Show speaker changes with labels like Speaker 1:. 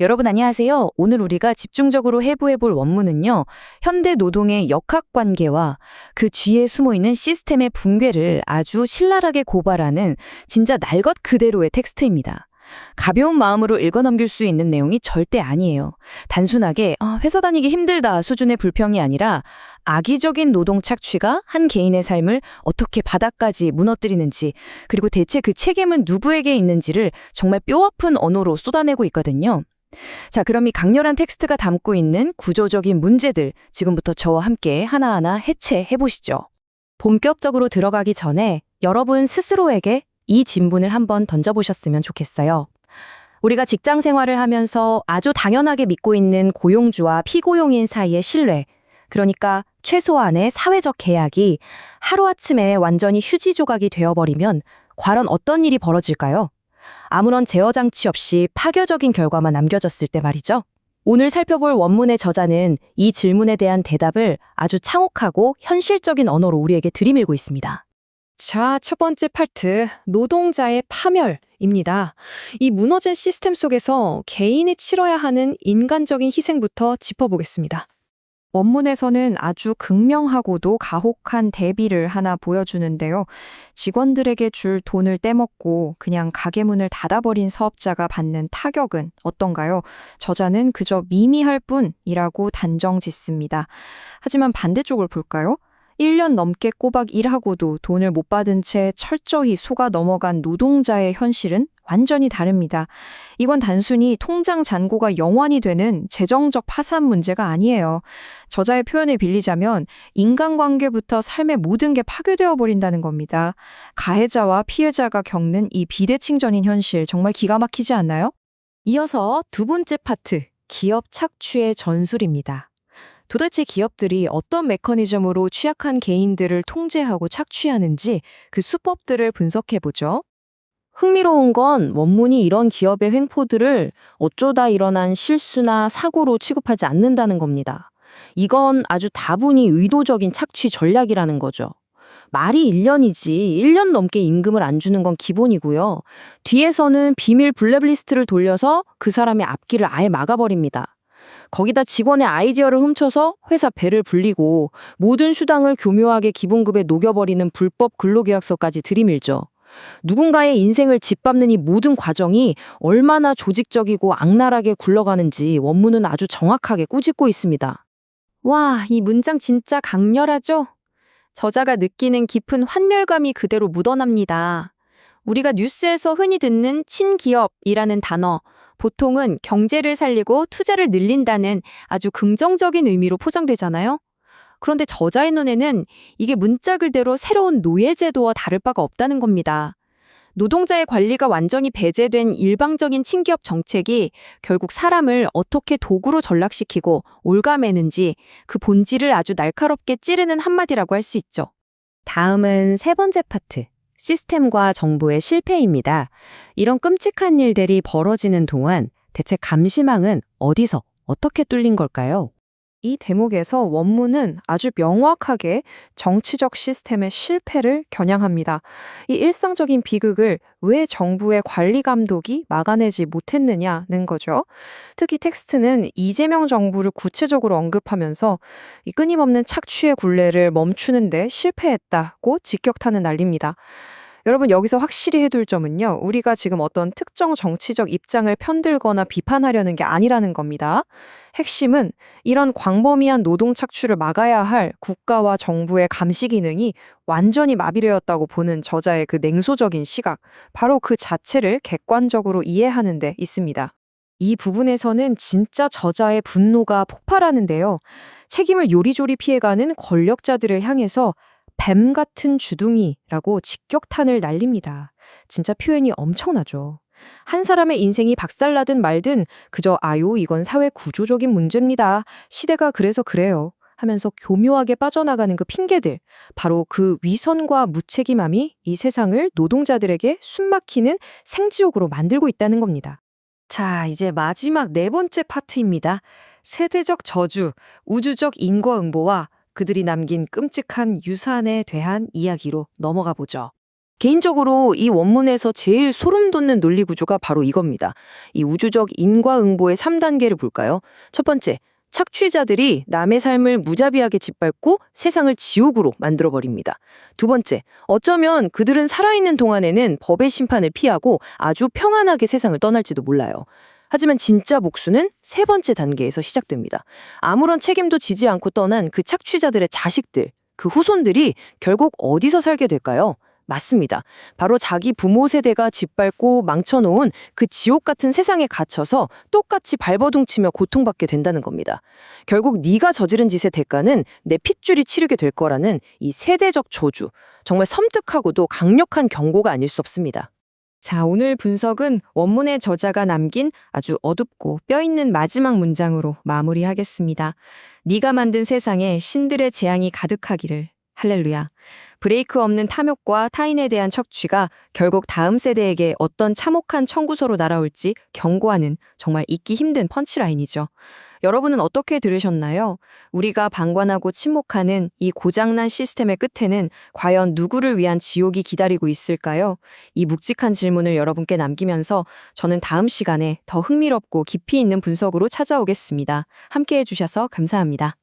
Speaker 1: 여러분 안녕하세요. 오늘 우리가 집중적으로 해부해볼 원문은요. 현대 노동의 역학관계와 그 뒤에 숨어있는 시스템의 붕괴를 아주 신랄하게 고발하는 진짜 날 것 그대로의 텍스트입니다. 가벼운 마음으로 읽어넘길 수 있는 내용이 절대 아니에요. 단순하게 회사 다니기 힘들다 수준의 불평이 아니라 악의적인 노동 착취가 한 개인의 삶을 어떻게 바닥까지 무너뜨리는지, 그리고 대체 그 책임은 누구에게 있는지를 정말 뼈아픈 언어로 쏟아내고 있거든요. 자, 그럼 이 강렬한 텍스트가 담고 있는 구조적인 문제들 지금부터 저와 함께 하나하나 해체해 보시죠. 본격적으로 들어가기 전에 여러분 스스로에게 이 질문을 한번 던져보셨으면 좋겠어요. 우리가 직장 생활을 하면서 아주 당연하게 믿고 있는 고용주와 피고용인 사이의 신뢰, 그러니까 최소한의 사회적 계약이 하루아침에 완전히 휴지 조각이 되어버리면 과연 어떤 일이 벌어질까요? 아무런 제어 장치 없이 파괴적인 결과만 남겨졌을 때 말이죠. 오늘 살펴볼 원문의 저자는 이 질문에 대한 대답을 아주 창옥하고 현실적인 언어로 우리에게 들이밀고 있습니다.
Speaker 2: 자, 첫 번째 파트, 노동자의 파멸입니다. 이 무너진 시스템 속에서 개인이 치러야 하는 인간적인 희생부터 짚어보겠습니다. 원문에서는 아주 극명하고도 가혹한 대비를 하나 보여주는데요. 직원들에게 줄 돈을 떼먹고 그냥 가게 문을 닫아버린 사업자가 받는 타격은 어떤가요? 저자는 그저 미미할 뿐이라고 단정 짓습니다. 하지만 반대쪽을 볼까요? 1년 넘게 꼬박 일하고도 돈을 못 받은 채 철저히 속아 넘어간 노동자의 현실은 완전히 다릅니다. 이건 단순히 통장 잔고가 영원이 되는 재정적 파산 문제가 아니에요. 저자의 표현을 빌리자면 인간관계부터 삶의 모든 게 파괴되어 버린다는 겁니다. 가해자와 피해자가 겪는 이 비대칭전인 현실 정말 기가 막히지 않나요? 이어서 두 번째 파트, 기업 착취의 전술입니다. 도대체 기업들이 어떤 메커니즘으로 취약한 개인들을 통제하고 착취하는지 그 수법들을 분석해보죠.
Speaker 1: 흥미로운 건 원문이 이런 기업의 횡포들을 어쩌다 일어난 실수나 사고로 취급하지 않는다는 겁니다. 이건 아주 다분히 의도적인 착취 전략이라는 거죠. 말이 1년이지 1년 넘게 임금을 안 주는 건 기본이고요. 뒤에서는 비밀 블랙리스트를 돌려서 그 사람의 앞길을 아예 막아버립니다. 거기다 직원의 아이디어를 훔쳐서 회사 배를 불리고 모든 수당을 교묘하게 기본급에 녹여버리는 불법 근로계약서까지 들이밀죠. 누군가의 인생을 짓밟는 이 모든 과정이 얼마나 조직적이고 악랄하게 굴러가는지 원문은 아주 정확하게 꾸짖고 있습니다.
Speaker 2: 와, 이 문장 진짜 강렬하죠? 저자가 느끼는 깊은 환멸감이 그대로 묻어납니다. 우리가 뉴스에서 흔히 듣는 친기업이라는 단어, 보통은 경제를 살리고 투자를 늘린다는 아주 긍정적인 의미로 포장되잖아요. 그런데 저자의 눈에는 이게 문자 그대로 새로운 노예제도와 다를 바가 없다는 겁니다. 노동자의 관리가 완전히 배제된 일방적인 친기업 정책이 결국 사람을 어떻게 도구로 전락시키고 올가매는지 그 본질을 아주 날카롭게 찌르는 한마디라고 할 수 있죠.
Speaker 1: 다음은 세 번째 파트, 시스템과 정부의 실패입니다. 이런 끔찍한 일들이 벌어지는 동안 대체 감시망은 어디서 어떻게 뚫린 걸까요?
Speaker 2: 이 대목에서 원문은 아주 명확하게 정치적 시스템의 실패를 겨냥합니다. 이 일상적인 비극을 왜 정부의 관리 감독이 막아내지 못했느냐는 거죠. 특히 텍스트는 이재명 정부를 구체적으로 언급하면서 이 끊임없는 착취의 굴레를 멈추는 데 실패했다고 직격탄을 날립니다. 여러분, 여기서 확실히 해둘 점은요. 우리가 지금 어떤 특정 정치적 입장을 편들거나 비판하려는 게 아니라는 겁니다. 핵심은 이런 광범위한 노동 착취를 막아야 할 국가와 정부의 감시 기능이 완전히 마비되었다고 보는 저자의 그 냉소적인 시각, 바로 그 자체를 객관적으로 이해하는 데 있습니다. 이 부분에서는 진짜 저자의 분노가 폭발하는데요. 책임을 요리조리 피해가는 권력자들을 향해서 뱀 같은 주둥이라고 직격탄을 날립니다. 진짜 표현이 엄청나죠. 한 사람의 인생이 박살나든 말든 그저 아유 이건 사회 구조적인 문제입니다. 시대가 그래서 그래요. 하면서 교묘하게 빠져나가는 그 핑계들. 바로 그 위선과 무책임함이 이 세상을 노동자들에게 숨막히는 생지옥으로 만들고 있다는 겁니다. 자, 이제 마지막 네 번째 파트입니다. 세대적 저주, 우주적 인과응보와 그들이 남긴 끔찍한 유산에 대한 이야기로 넘어가 보죠.
Speaker 1: 개인적으로 이 원문에서 제일 소름 돋는 논리 구조가 바로 이겁니다. 이 우주적 인과응보의 3단계를 볼까요? 첫 번째, 착취자들이 남의 삶을 무자비하게 짓밟고 세상을 지옥으로 만들어버립니다. 두 번째, 어쩌면 그들은 살아있는 동안에는 법의 심판을 피하고 아주 평안하게 세상을 떠날지도 몰라요. 하지만 진짜 복수는 세 번째 단계에서 시작됩니다. 아무런 책임도 지지 않고 떠난 그 착취자들의 자식들, 그 후손들이 결국 어디서 살게 될까요? 맞습니다. 바로 자기 부모 세대가 짓밟고 망쳐놓은 그 지옥 같은 세상에 갇혀서 똑같이 발버둥치며 고통받게 된다는 겁니다. 결국 네가 저지른 짓의 대가는 내 핏줄이 치르게 될 거라는 이 세대적 저주, 정말 섬뜩하고도 강력한 경고가 아닐 수 없습니다.
Speaker 2: 자, 오늘 분석은 원문의 저자가 남긴 아주 어둡고 뼈있는 마지막 문장으로 마무리하겠습니다. 네가 만든 세상에 신들의 재앙이 가득하기를. 할렐루야. 브레이크 없는 탐욕과 타인에 대한 척취가 결국 다음 세대에게 어떤 참혹한 청구서로 날아올지 경고하는 정말 잊기 힘든 펀치라인이죠. 여러분은 어떻게 들으셨나요? 우리가 방관하고 침묵하는 이 고장난 시스템의 끝에는 과연 누구를 위한 지옥이 기다리고 있을까요? 이 묵직한 질문을 여러분께 남기면서 저는 다음 시간에 더 흥미롭고 깊이 있는 분석으로 찾아오겠습니다. 함께해 주셔서 감사합니다.